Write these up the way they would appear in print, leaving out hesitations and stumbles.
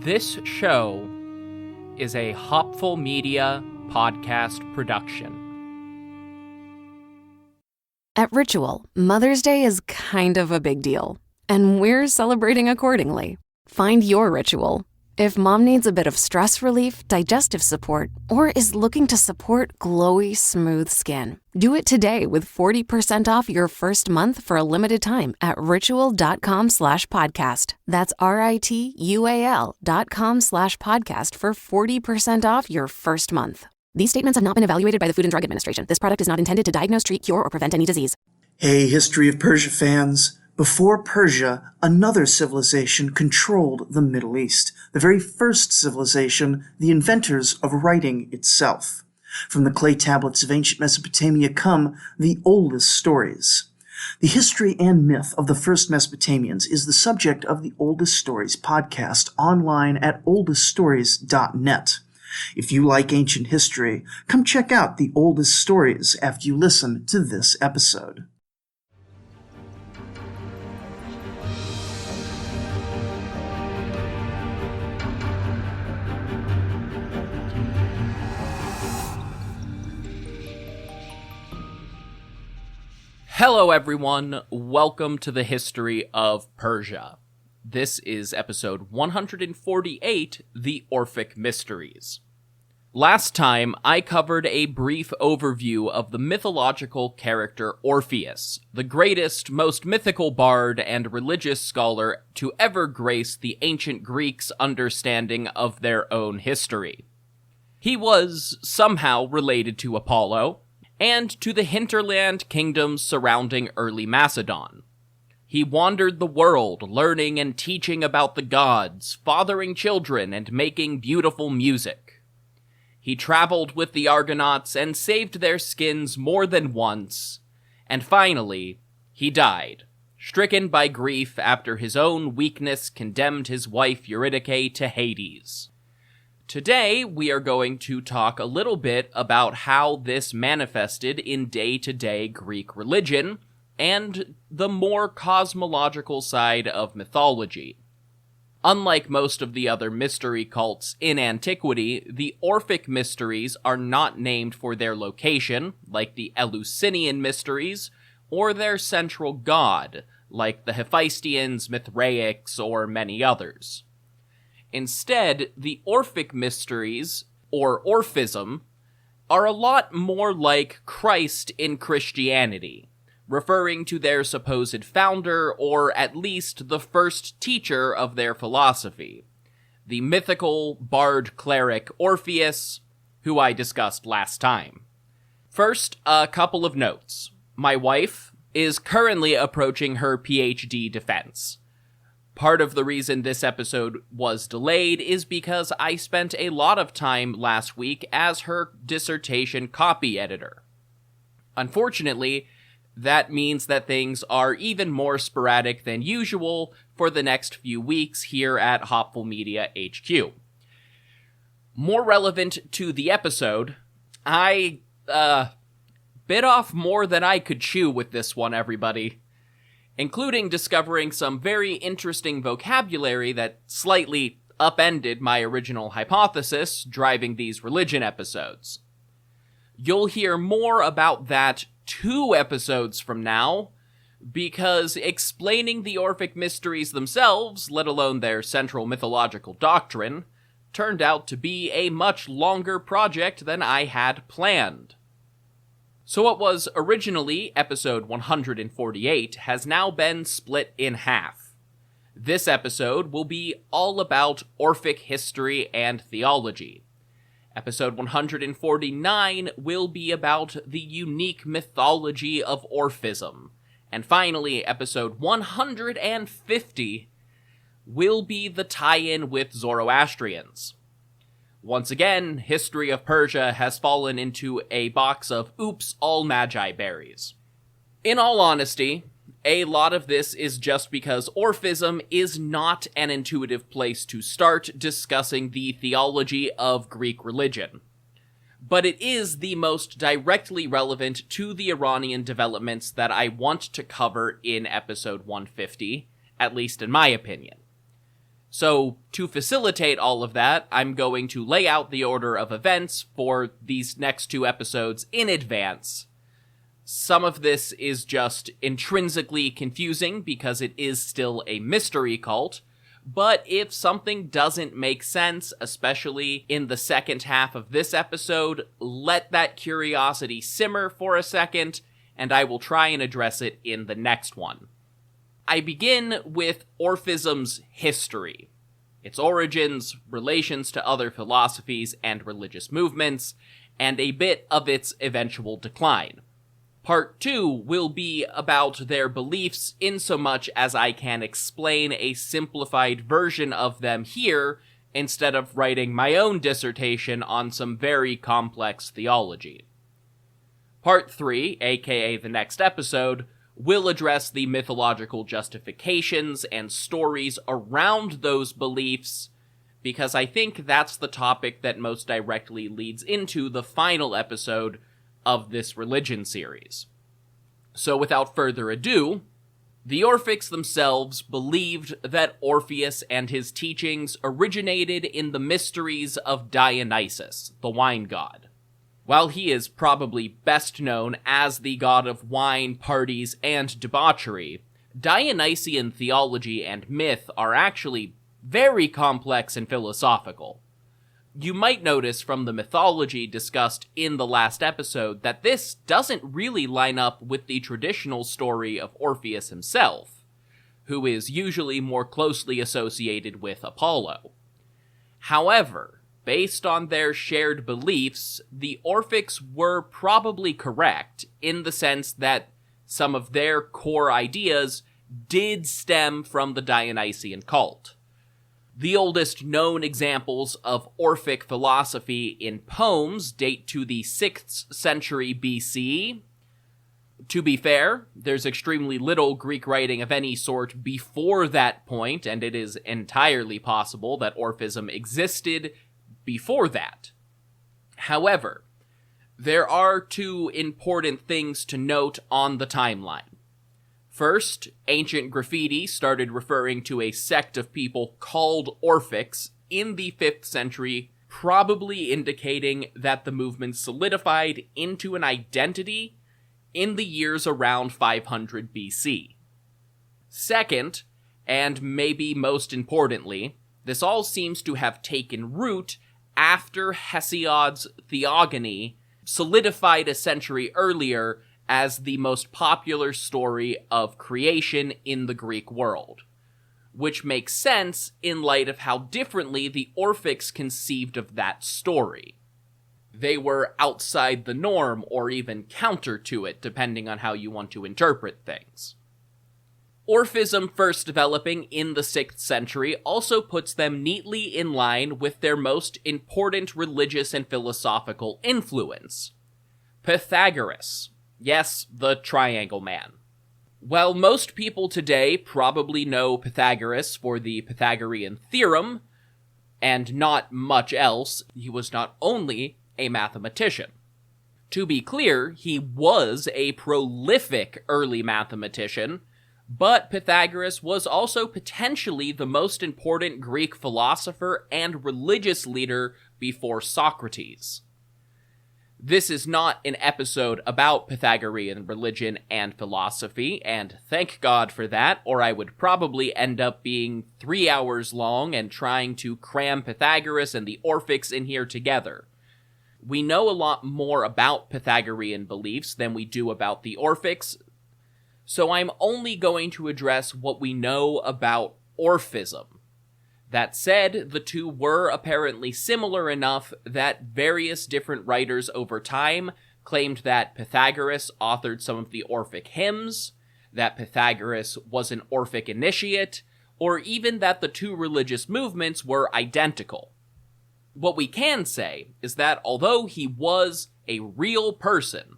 This show is a Hopful Media podcast production. At Ritual, Mother's Day is kind of a big deal, and we're celebrating accordingly. Find your ritual. If mom needs a bit of stress relief, digestive support, or is looking to support glowy, smooth skin, do it today with 40% off your first month for a limited time at ritual.com/podcast. That's RITUAL.com/podcast for 40% off your first month. These statements have not been evaluated by the Food and Drug Administration. This product is not intended to diagnose, treat, cure, or prevent any disease. Hey, History of Persia fans. Before Persia, another civilization controlled the Middle East, the very first civilization, the inventors of writing itself. From the clay tablets of ancient Mesopotamia come the oldest stories. The history and myth of the first Mesopotamians is the subject of the Oldest Stories podcast online at oldeststories.net. If you like ancient history, come check out the oldest stories after you listen to this episode. Hello everyone, welcome to the History of Persia. This is episode 148, The Orphic Mysteries. Last time, I covered a brief overview of the mythological character Orpheus, the greatest, most mythical bard and religious scholar to ever grace the ancient Greeks' understanding of their own history. He was somehow related to Apollo, and to the hinterland kingdoms surrounding early Macedon. He wandered the world, learning and teaching about the gods, fathering children, and making beautiful music. He traveled with the Argonauts and saved their skins more than once, and finally, he died, stricken by grief after his own weakness condemned his wife Eurydice to Hades. Today, we are going to talk a little bit about how this manifested in day-to-day Greek religion and the more cosmological side of mythology. Unlike most of the other mystery cults in antiquity, the Orphic Mysteries are not named for their location, like the Eleusinian Mysteries, or their central god, like the Hephaestians, Mithraics, or many others. Instead, the Orphic Mysteries, or Orphism, are a lot more like Christ in Christianity, referring to their supposed founder, or at least the first teacher of their philosophy, the mythical bard-cleric Orpheus, who I discussed last time. First, a couple of notes. My wife is currently approaching her PhD defense. Part of the reason this episode was delayed is because I spent a lot of time last week as her dissertation copy editor. Unfortunately, that means that things are even more sporadic than usual for the next few weeks here at Hopful Media HQ. More relevant to the episode, I, bit off more than I could chew with this one, everybody, including discovering some very interesting vocabulary that slightly upended my original hypothesis driving these religion episodes. You'll hear more about that 2 episodes from now, because explaining the Orphic Mysteries themselves, let alone their central mythological doctrine, turned out to be a much longer project than I had planned. So what was originally episode 148 has now been split in half. This episode will be all about Orphic history and theology. Episode 149 will be about the unique mythology of Orphism. And finally, episode 150 will be the tie-in with Zoroastrians. Once again, History of Persia has fallen into a box of oops, all magi berries. In all honesty, a lot of this is just because Orphism is not an intuitive place to start discussing the theology of Greek religion. But it is the most directly relevant to the Iranian developments that I want to cover in episode 150, at least in my opinion. So, to facilitate all of that, I'm going to lay out the order of events for these next 2 episodes in advance. Some of this is just intrinsically confusing because it is still a mystery cult, but if something doesn't make sense, especially in the second half of this episode, let that curiosity simmer for a second, and I will try and address it in the next one. I begin with Orphism's history, its origins, relations to other philosophies and religious movements, and a bit of its eventual decline. Part 2 will be about their beliefs insomuch as I can explain a simplified version of them here instead of writing my own dissertation on some very complex theology. Part 3, aka the next episode, will address the mythological justifications and stories around those beliefs, because I think that's the topic that most directly leads into the final episode of this religion series. So without further ado, the Orphics themselves believed that Orpheus and his teachings originated in the mysteries of Dionysus, the wine god. While he is probably best known as the god of wine, parties, and debauchery, Dionysian theology and myth are actually very complex and philosophical. You might notice from the mythology discussed in the last episode that this doesn't really line up with the traditional story of Orpheus himself, who is usually more closely associated with Apollo. However, based on their shared beliefs, the Orphics were probably correct in the sense that some of their core ideas did stem from the Dionysian cult. The oldest known examples of Orphic philosophy in poems date to the 6th century BC. To be fair, there's extremely little Greek writing of any sort before that point, and it is entirely possible that Orphism existed before that. However, there are 2 important things to note on the timeline. First, ancient graffiti started referring to a sect of people called Orphics in the 5th century, probably indicating that the movement solidified into an identity in the years around 500 BC. Second, and maybe most importantly, this all seems to have taken root after Hesiod's Theogony solidified a century earlier as the most popular story of creation in the Greek world, which makes sense in light of how differently the Orphics conceived of that story. They were outside the norm, or even counter to it, depending on how you want to interpret things. Orphism first developing in the 6th century also puts them neatly in line with their most important religious and philosophical influence, Pythagoras. Yes, the Triangle Man. While most people today probably know Pythagoras for the Pythagorean theorem, and not much else, he was not only a mathematician. To be clear, he was a prolific early mathematician, but Pythagoras was also potentially the most important Greek philosopher and religious leader before Socrates. This is not an episode about Pythagorean religion and philosophy, and thank God for that, or I would probably end up being 3 hours long and trying to cram Pythagoras and the Orphics in here together. We know a lot more about Pythagorean beliefs than we do about the Orphics, so I'm only going to address what we know about Orphism. That said, the 2 were apparently similar enough that various different writers over time claimed that Pythagoras authored some of the Orphic hymns, that Pythagoras was an Orphic initiate, or even that the 2 religious movements were identical. What we can say is that although he was a real person,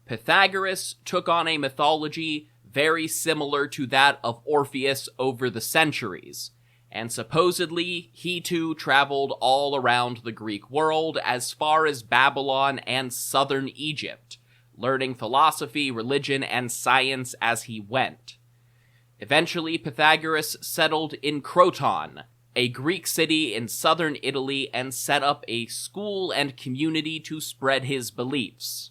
Pythagoras took on a mythology very similar to that of Orpheus over the centuries, and supposedly he too traveled all around the Greek world as far as Babylon and southern Egypt, learning philosophy, religion, and science as he went. Eventually, Pythagoras settled in Croton, a Greek city in southern Italy, and set up a school and community to spread his beliefs.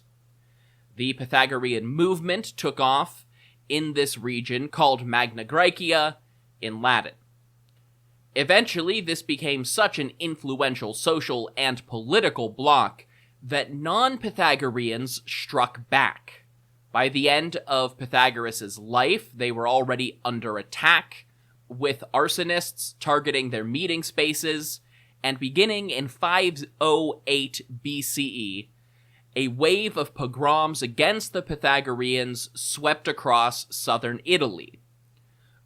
The Pythagorean movement took off in this region, called Magna Graecia in Latin. Eventually, this became such an influential social and political bloc that non-Pythagoreans struck back. By the end of Pythagoras' life, they were already under attack, with arsonists targeting their meeting spaces, and beginning in 508 BCE, a wave of pogroms against the Pythagoreans swept across southern Italy.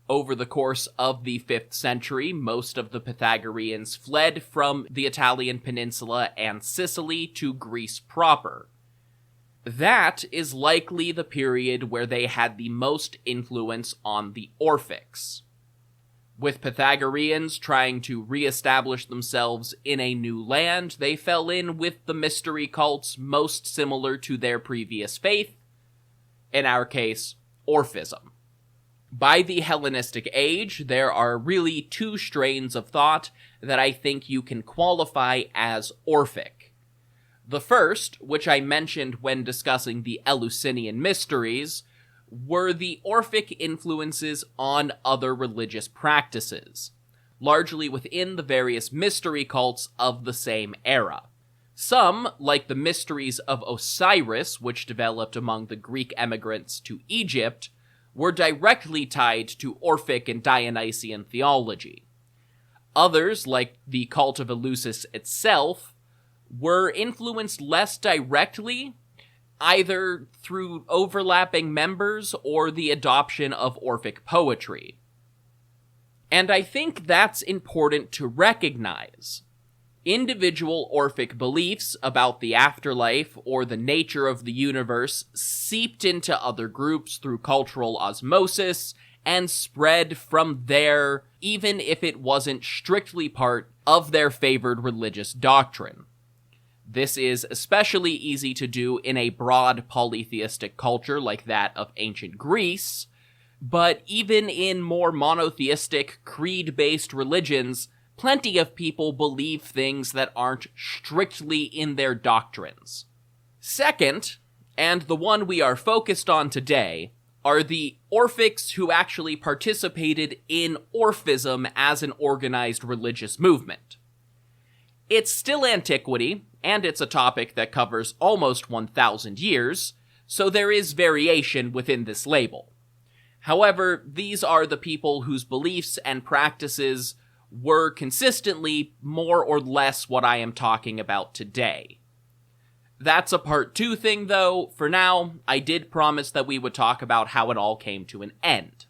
Over the course of the 5th century, most of the Pythagoreans fled from the Italian peninsula and Sicily to Greece proper. That is likely the period where they had the most influence on the Orphics. With Pythagoreans trying to re-establish themselves in a new land, they fell in with the mystery cults most similar to their previous faith, in our case, Orphism. By the Hellenistic age, there are really two strains of thought that I think you can qualify as Orphic. The first, which I mentioned when discussing the Eleusinian Mysteries, were the Orphic influences on other religious practices, largely within the various mystery cults of the same era. Some, like the mysteries of Osiris, which developed among the Greek emigrants to Egypt, were directly tied to Orphic and Dionysian theology. Others, like the cult of Eleusis itself, were influenced less directly, either through overlapping members or the adoption of Orphic poetry. And I think that's important to recognize. Individual Orphic beliefs about the afterlife or the nature of the universe seeped into other groups through cultural osmosis and spread from there, even if it wasn't strictly part of their favored religious doctrine. This is especially easy to do in a broad polytheistic culture like that of ancient Greece, but even in more monotheistic, creed-based religions, plenty of people believe things that aren't strictly in their doctrines. Second, and the one we are focused on today, are the Orphics who actually participated in Orphism as an organized religious movement. It's still antiquity, and it's a topic that covers almost 1,000 years, so there is variation within this label. However, these are the people whose beliefs and practices were consistently more or less what I am talking about today. That's a part 2 thing, though. For now, I did promise that we would talk about how it all came to an end.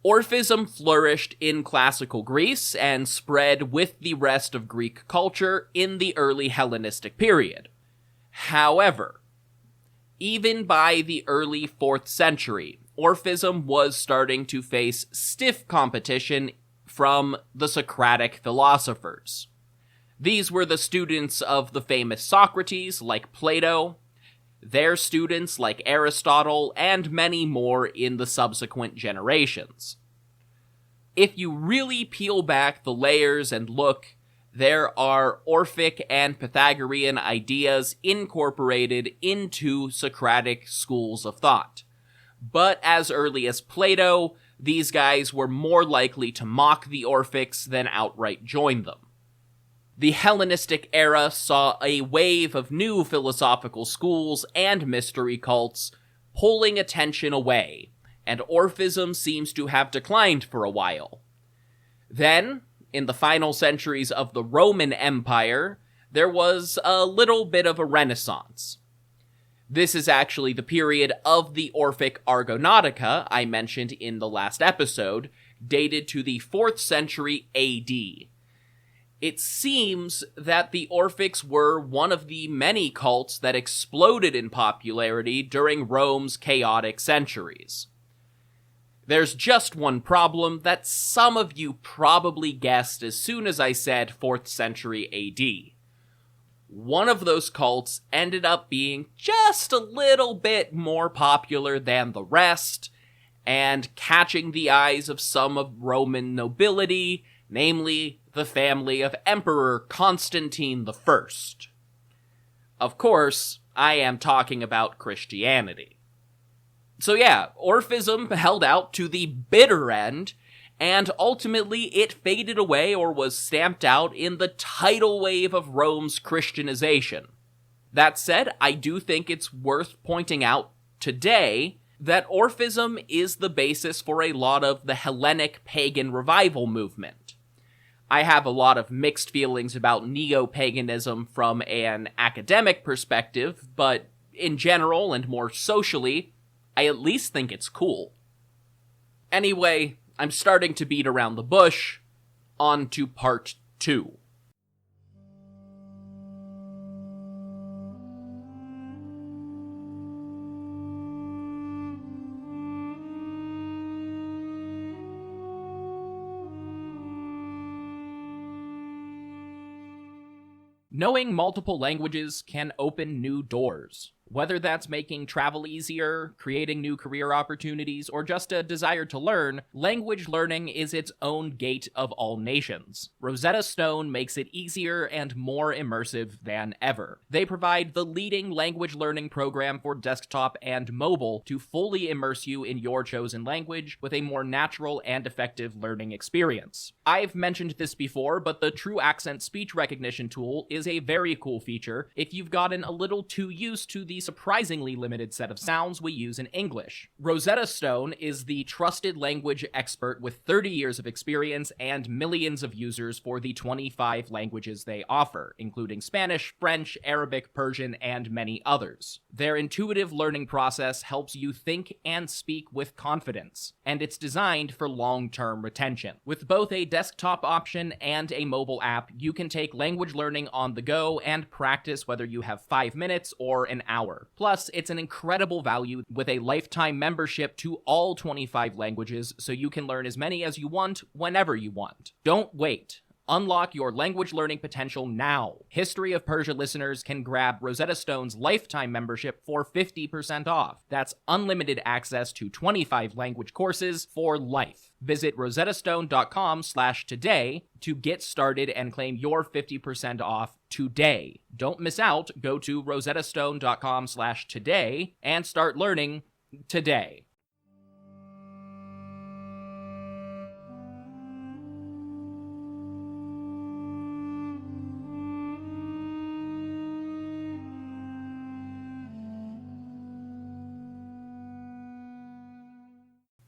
Orphism flourished in classical Greece and spread with the rest of Greek culture in the early Hellenistic period. However, even by the early 4th century, Orphism was starting to face stiff competition from the Socratic philosophers. These were the students of the famous Socrates, like Plato, their students like Aristotle, and many more in the subsequent generations. If you really peel back the layers and look, there are Orphic and Pythagorean ideas incorporated into Socratic schools of thought. But as early as Plato, these guys were more likely to mock the Orphics than outright join them. The Hellenistic era saw a wave of new philosophical schools and mystery cults pulling attention away, and Orphism seems to have declined for a while. Then, in the final centuries of the Roman Empire, there was a little bit of a renaissance. This is actually the period of the Orphic Argonautica I mentioned in the last episode, dated to the 4th century AD. It seems that the Orphics were one of the many cults that exploded in popularity during Rome's chaotic centuries. There's just one problem that some of you probably guessed as soon as I said 4th century AD. One of those cults ended up being just a little bit more popular than the rest, and catching the eyes of some of Roman nobility namely the family of Emperor Constantine I. Of course, I am talking about Christianity. So yeah, Orphism held out to the bitter end, and ultimately it faded away or was stamped out in the tidal wave of Rome's Christianization. That said, I do think it's worth pointing out today that Orphism is the basis for a lot of the Hellenic pagan revival movement. I have a lot of mixed feelings about neo-paganism from an academic perspective, but in general and more socially, I at least think it's cool. Anyway, I'm starting to beat around the bush. On to part 2. Knowing multiple languages can open new doors. Whether that's making travel easier, creating new career opportunities, or just a desire to learn, language learning is its own gate of all nations. Rosetta Stone makes it easier and more immersive than ever. They provide the leading language learning program for desktop and mobile to fully immerse you in your chosen language with a more natural and effective learning experience. I've mentioned this before, but the True Accent speech recognition tool is a very cool feature if you've gotten a little too used to the surprisingly limited set of sounds we use in English. Rosetta Stone is the trusted language expert with 30 years of experience and millions of users for the 25 languages they offer, including Spanish, French, Arabic, Persian, and many others. Their intuitive learning process helps you think and speak with confidence, and it's designed for long-term retention. With both a desktop option and a mobile app, you can take language learning on the go and practice whether you have 5 minutes or an hour. Plus, it's an incredible value with a lifetime membership to all 25 languages, so you can learn as many as you want, whenever you want. Don't wait. Unlock your language learning potential now. History of Persia listeners can grab Rosetta Stone's lifetime membership for 50% off. That's unlimited access to 25 language courses for life. Visit rosettastone.com/today to get started and claim your 50% off today. Don't miss out. Go to rosettastone.com/today and start learning today.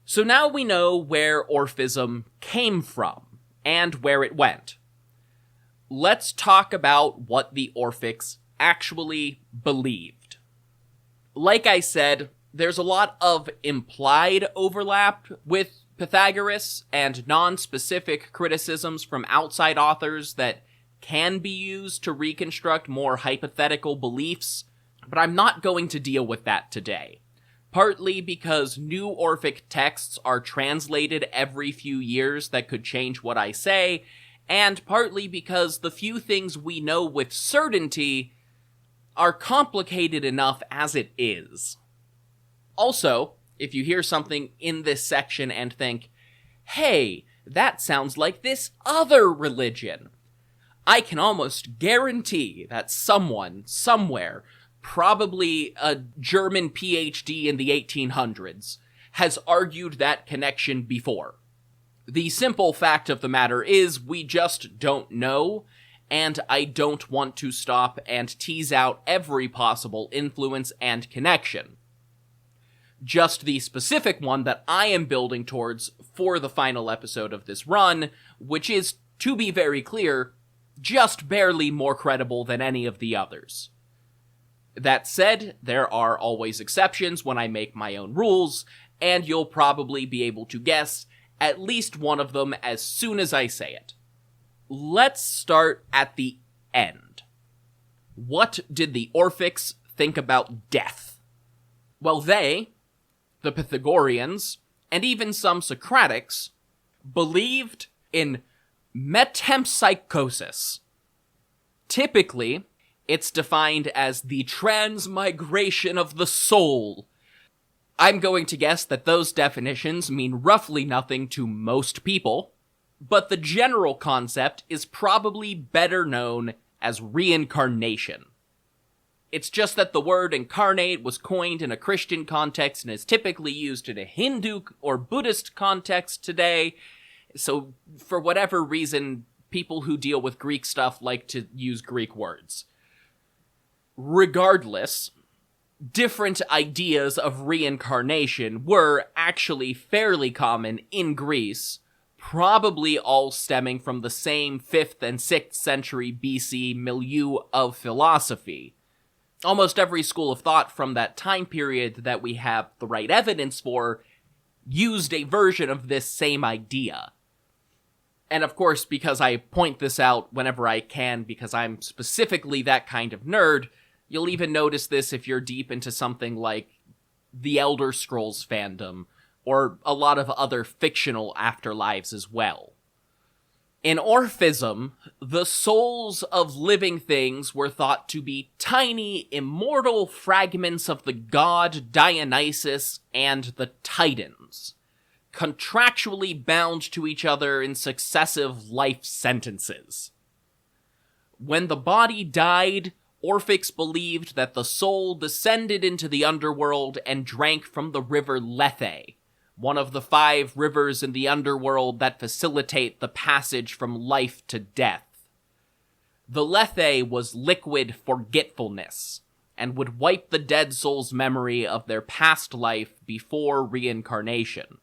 So now we know where Orphism came from, and where it went. Let's talk about what the Orphics actually believed. Like I said, there's a lot of implied overlap with Pythagoras and non-specific criticisms from outside authors that can be used to reconstruct more hypothetical beliefs, but I'm not going to deal with that today. Partly because new Orphic texts are translated every few years that could change what I say, and partly because the few things we know with certainty are complicated enough as it is. Also, if you hear something in this section and think, hey, that sounds like this other religion, I can almost guarantee that someone, somewhere, probably a German PhD in the 1800s, has argued that connection before. The simple fact of the matter is we just don't know, and I don't want to stop and tease out every possible influence and connection. Just the specific one that I am building towards for the final episode of this run, which is, to be very clear, just barely more credible than any of the others. That said, there are always exceptions when I make my own rules, and you'll probably be able to guess at least one of them as soon as I say it. Let's start at the end. What did the Orphics think about death? Well, they, the Pythagoreans, and even some Socratics, believed in metempsychosis. Typically, it's defined as the transmigration of the soul. I'm going to guess that those definitions mean roughly nothing to most people. but the general concept is probably better known as reincarnation. It's just that the word incarnate was coined in a Christian context and is typically used in a Hindu or Buddhist context today. So, for whatever reason, people who deal with Greek stuff like to use Greek words. Regardless, different ideas of reincarnation were actually fairly common in Greece, probably all stemming from the same 5th and 6th century BC milieu of philosophy. Almost every school of thought from that time period that we have the right evidence for used a version of this same idea. And of course, because I point this out whenever I can, because I'm specifically that kind of nerd, you'll even notice this if you're deep into something like the Elder Scrolls fandom, or a lot of other fictional afterlives as well. In Orphism, the souls of living things were thought to be tiny, immortal fragments of the god Dionysus and the Titans, contractually bound to each other in successive life sentences. When the body died, Orphics believed that the soul descended into the underworld and drank from the river Lethe, one of the 5 rivers in the underworld that facilitate the passage from life to death. The Lethe was liquid forgetfulness, and would wipe the dead soul's memory of their past life before reincarnation.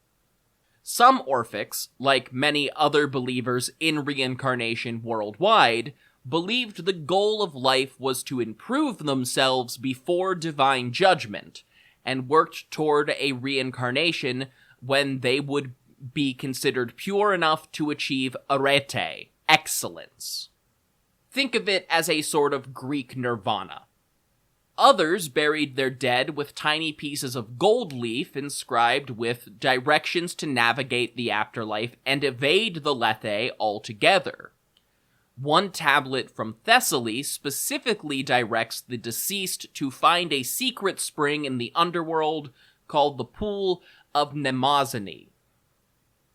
Some Orphics, like many other believers in reincarnation worldwide, believed the goal of life was to improve themselves before divine judgment, and worked toward a reincarnation when they would be considered pure enough to achieve arete, excellence. Think of it as a sort of Greek nirvana. Others buried their dead with tiny pieces of gold leaf inscribed with directions to navigate the afterlife and evade the Lethe altogether. One tablet from Thessaly specifically directs the deceased to find a secret spring in the underworld called the Pool of Mnemosyne.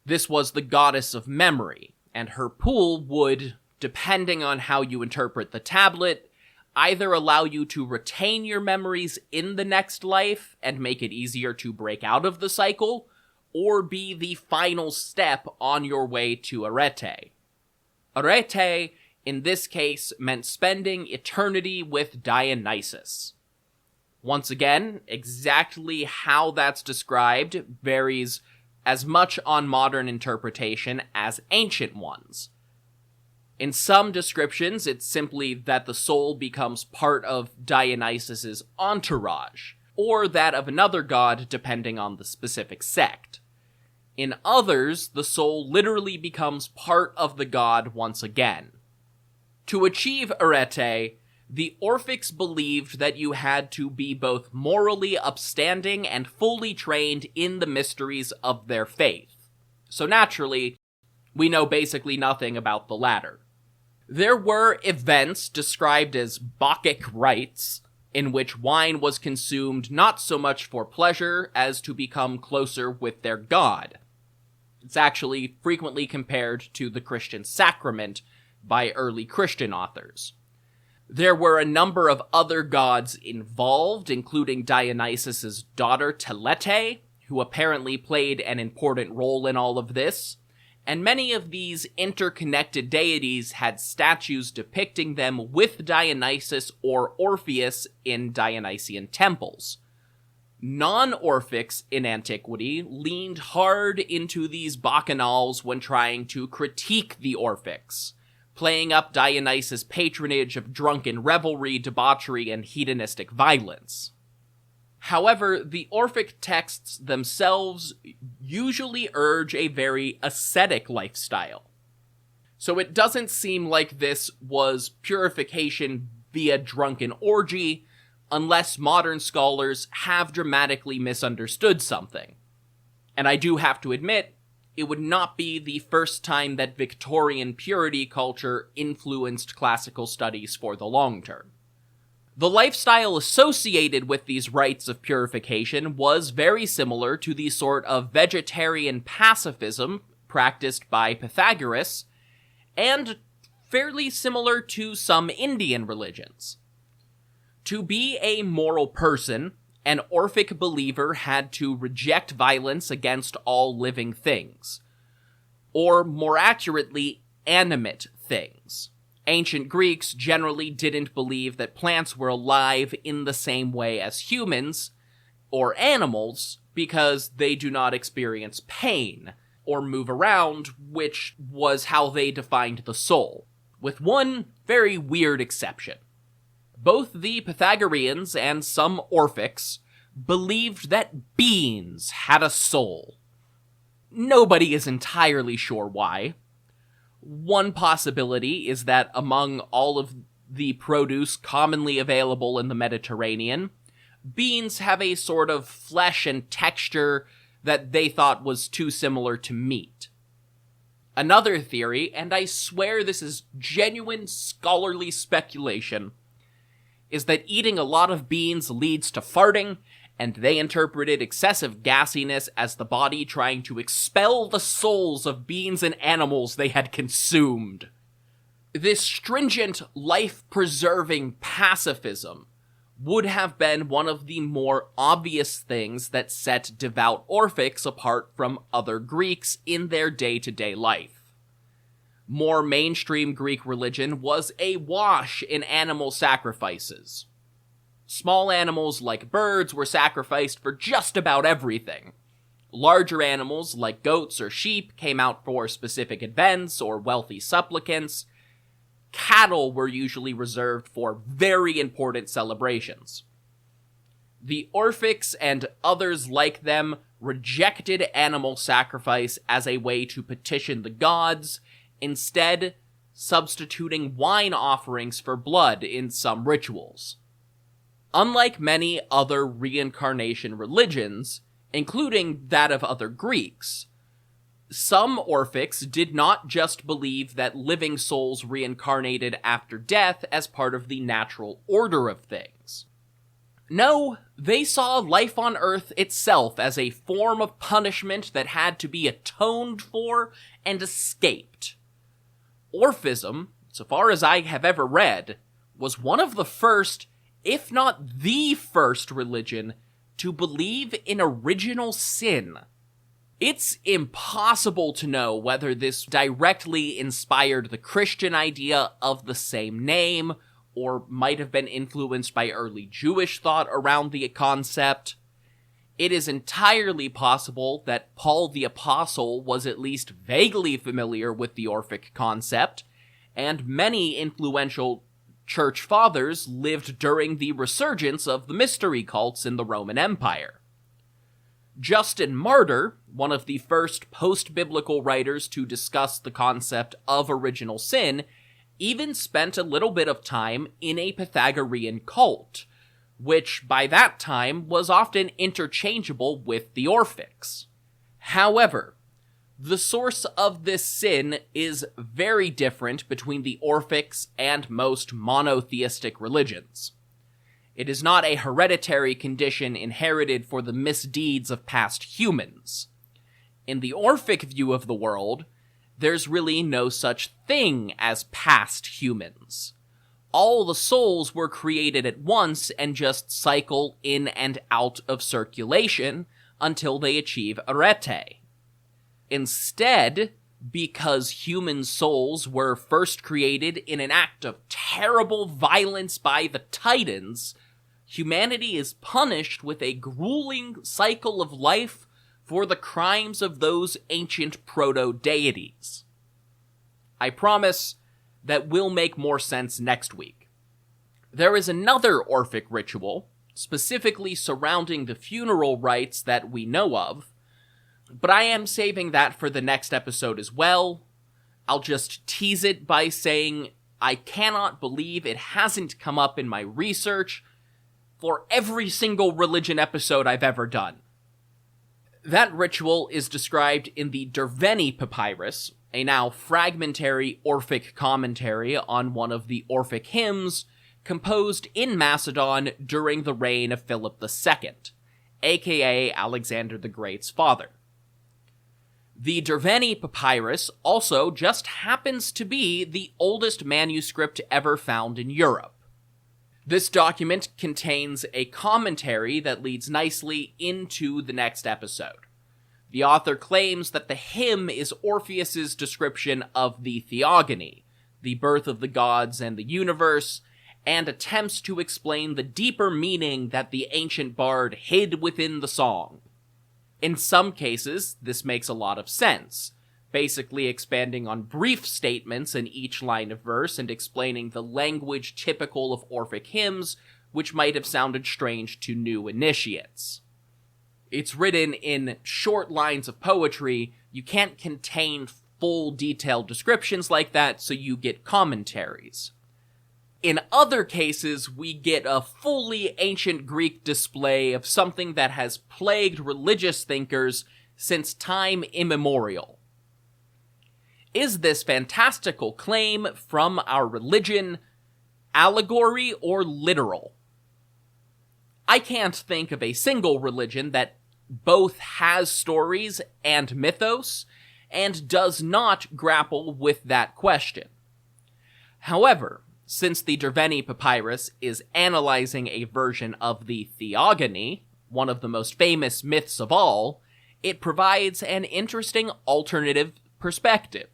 This was the goddess of memory, and her pool would, depending on how you interpret the tablet, either allow you to retain your memories in the next life and make it easier to break out of the cycle, or be the final step on your way to arete. Arete, in this case, meant spending eternity with Dionysus. Once again, exactly how that's described varies as much on modern interpretation as ancient ones. In some descriptions, it's simply that the soul becomes part of Dionysus's entourage, or that of another god depending on the specific sect. In others, the soul literally becomes part of the god once again. To achieve arete, the Orphics believed that you had to be both morally upstanding and fully trained in the mysteries of their faith. So naturally, we know basically nothing about the latter. There were events described as Bacchic rites, in which wine was consumed not so much for pleasure as to become closer with their god. It's actually frequently compared to the Christian sacrament by early Christian authors. There were a number of other gods involved, including Dionysus's daughter Telete, who apparently played an important role in all of this, and many of these interconnected deities had statues depicting them with Dionysus or Orpheus in Dionysian temples. Non-Orphics in antiquity leaned hard into these bacchanals when trying to critique the Orphics, playing up Dionysus' patronage of drunken revelry, debauchery, and hedonistic violence. However, the Orphic texts themselves usually urge a very ascetic lifestyle. So it doesn't seem like this was purification via drunken orgy, unless modern scholars have dramatically misunderstood something. And I do have to admit, it would not be the first time that Victorian purity culture influenced classical studies for the long term. The lifestyle associated with these rites of purification was very similar to the sort of vegetarian pacifism practiced by Pythagoras, and fairly similar to some Indian religions. To be a moral person, an Orphic believer had to reject violence against all living things, or more accurately, animate things. Ancient Greeks generally didn't believe that plants were alive in the same way as humans or animals because they do not experience pain or move around, which was how they defined the soul, with one very weird exception. Both the Pythagoreans and some Orphics believed that beans had a soul. Nobody is entirely sure why. One possibility is that among all of the produce commonly available in the Mediterranean, beans have a sort of flesh and texture that they thought was too similar to meat. Another theory, and I swear this is genuine scholarly speculation, is that eating a lot of beans leads to farting, and they interpreted excessive gassiness as the body trying to expel the souls of beings and animals they had consumed. This stringent, life-preserving pacifism would have been one of the more obvious things that set devout Orphics apart from other Greeks in their day-to-day life. More mainstream Greek religion was awash in animal sacrifices. Small animals like birds were sacrificed for just about everything. Larger animals like goats or sheep came out for specific events or wealthy supplicants. Cattle were usually reserved for very important celebrations. The Orphics and others like them rejected animal sacrifice as a way to petition the gods, instead substituting wine offerings for blood in some rituals. Unlike many other reincarnation religions, including that of other Greeks, some Orphics did not just believe that living souls reincarnated after death as part of the natural order of things. No, they saw life on Earth itself as a form of punishment that had to be atoned for and escaped. Orphism, so far as I have ever read, was one of the first, if not the first religion to believe in original sin. It's impossible to know whether this directly inspired the Christian idea of the same name, or might have been influenced by early Jewish thought around the concept. It is entirely possible that Paul the Apostle was at least vaguely familiar with the Orphic concept, and many influential church fathers lived during the resurgence of the mystery cults in the Roman Empire. Justin Martyr, one of the first post-biblical writers to discuss the concept of original sin, even spent a little bit of time in a Pythagorean cult, which by that time was often interchangeable with the Orphics. However, the source of this sin is very different between the Orphics and most monotheistic religions. It is not a hereditary condition inherited for the misdeeds of past humans. In the Orphic view of the world, there's really no such thing as past humans. All the souls were created at once and just cycle in and out of circulation until they achieve arete. Instead, because human souls were first created in an act of terrible violence by the Titans, humanity is punished with a grueling cycle of life for the crimes of those ancient proto-deities. I promise that will make more sense next week. There is another Orphic ritual, specifically surrounding the funeral rites that we know of, but I am saving that for the next episode as well. I'll just tease it by saying I cannot believe it hasn't come up in my research for every single religion episode I've ever done. That ritual is described in the Derveni Papyrus, a now fragmentary Orphic commentary on one of the Orphic hymns composed in Macedon during the reign of Philip II, aka Alexander the Great's father. The Derveni Papyrus also just happens to be the oldest manuscript ever found in Europe. This document contains a commentary that leads nicely into the next episode. The author claims that the hymn is Orpheus's description of the theogony, the birth of the gods and the universe, and attempts to explain the deeper meaning that the ancient bard hid within the song. In some cases, this makes a lot of sense, basically expanding on brief statements in each line of verse and explaining the language typical of Orphic hymns, which might have sounded strange to new initiates. It's written in short lines of poetry. You can't contain full detailed descriptions like that, so you get commentaries. In other cases, we get a fully ancient Greek display of something that has plagued religious thinkers since time immemorial. Is this fantastical claim from our religion allegory or literal? I can't think of a single religion that both has stories and mythos and does not grapple with that question. However, since the Derveni Papyrus is analyzing a version of the theogony, one of the most famous myths of all, it provides an interesting alternative perspective.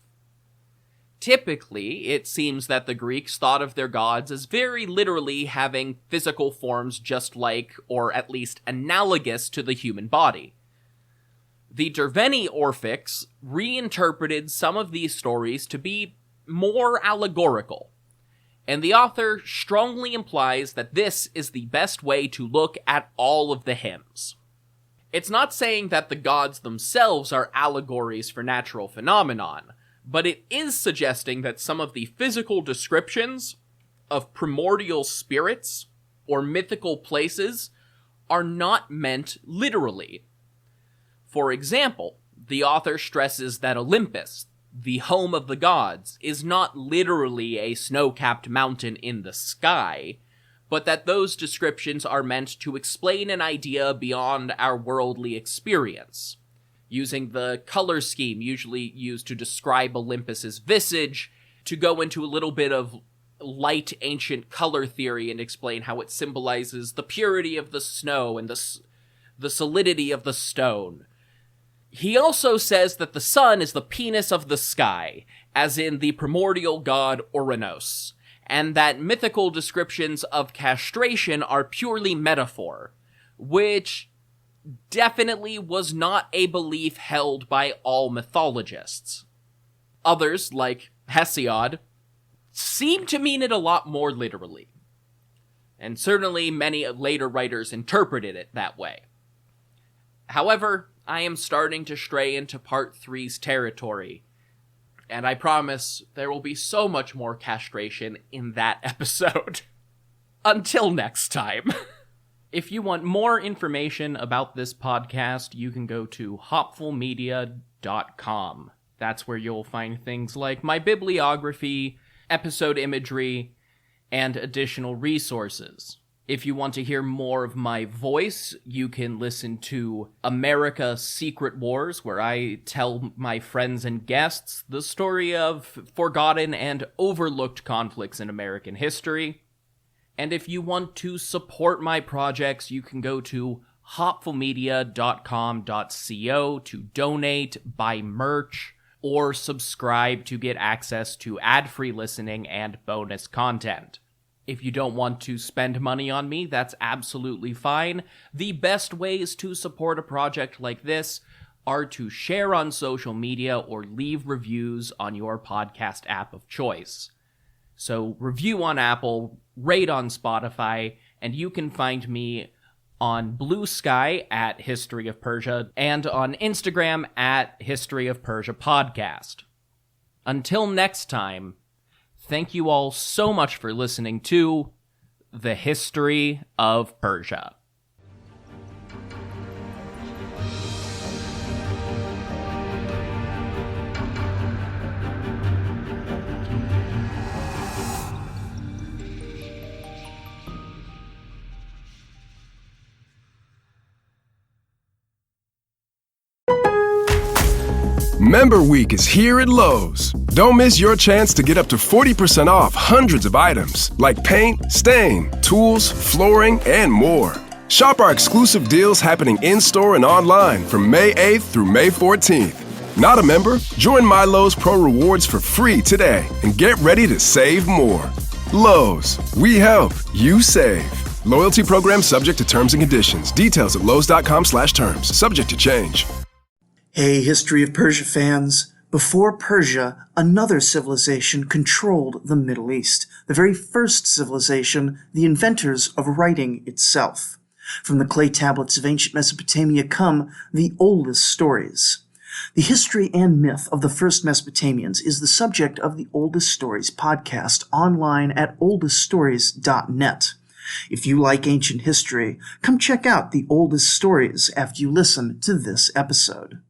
Typically, it seems that the Greeks thought of their gods as very literally having physical forms just like, or at least analogous to the human body. The Derveni Orphics reinterpreted some of these stories to be more allegorical, and the author strongly implies that this is the best way to look at all of the hymns. It's not saying that the gods themselves are allegories for natural phenomenon, but it is suggesting that some of the physical descriptions of primordial spirits or mythical places are not meant literally. For example, the author stresses that Olympus, the home of the gods, is not literally a snow-capped mountain in the sky, but that those descriptions are meant to explain an idea beyond our worldly experience, using the color scheme usually used to describe Olympus's visage to go into a little bit of light ancient color theory and explain how it symbolizes the purity of the snow and the solidity of the stone. He also says that the sun is the penis of the sky, as in the primordial god Uranos, and that mythical descriptions of castration are purely metaphor, which definitely was not a belief held by all mythologists. Others, like Hesiod, seem to mean it a lot more literally, and certainly many later writers interpreted it that way. However, I am starting to stray into Part 3's territory, and I promise there will be so much more castration in that episode. Until next time. If you want more information about this podcast, you can go to hopfulmedia.com. That's where you'll find things like my bibliography, episode imagery, and additional resources. If you want to hear more of my voice, you can listen to America Secret Wars, where I tell my friends and guests the story of forgotten and overlooked conflicts in American history. And if you want to support my projects, you can go to hopfulmedia.com.co to donate, buy merch, or subscribe to get access to ad-free listening and bonus content. If you don't want to spend money on me, that's absolutely fine. The best ways to support a project like this are to share on social media or leave reviews on your podcast app of choice. So review on Apple, rate on Spotify, and you can find me on Blue Sky at History of Persia and on Instagram at History of Persia Podcast. Until next time, thank you all so much for listening to The History of Persia. Member Week is here at Lowe's. Don't miss your chance to get up to 40% off hundreds of items like paint, stain, tools, flooring, and more. Shop our exclusive deals happening in-store and online from May 8th through May 14th. Not a member? Join My Lowe's Pro Rewards for free today and get ready to save more. Lowe's, we help, you save. Loyalty program subject to terms and conditions. Details at lowes.com/terms. Subject to change. Hey, History of Persia fans. Before Persia, another civilization controlled the Middle East. The very first civilization, the inventors of writing itself. From the clay tablets of ancient Mesopotamia come the oldest stories. The history and myth of the first Mesopotamians is the subject of the Oldest Stories podcast online at oldeststories.net. If you like ancient history, come check out the oldest stories after you listen to this episode.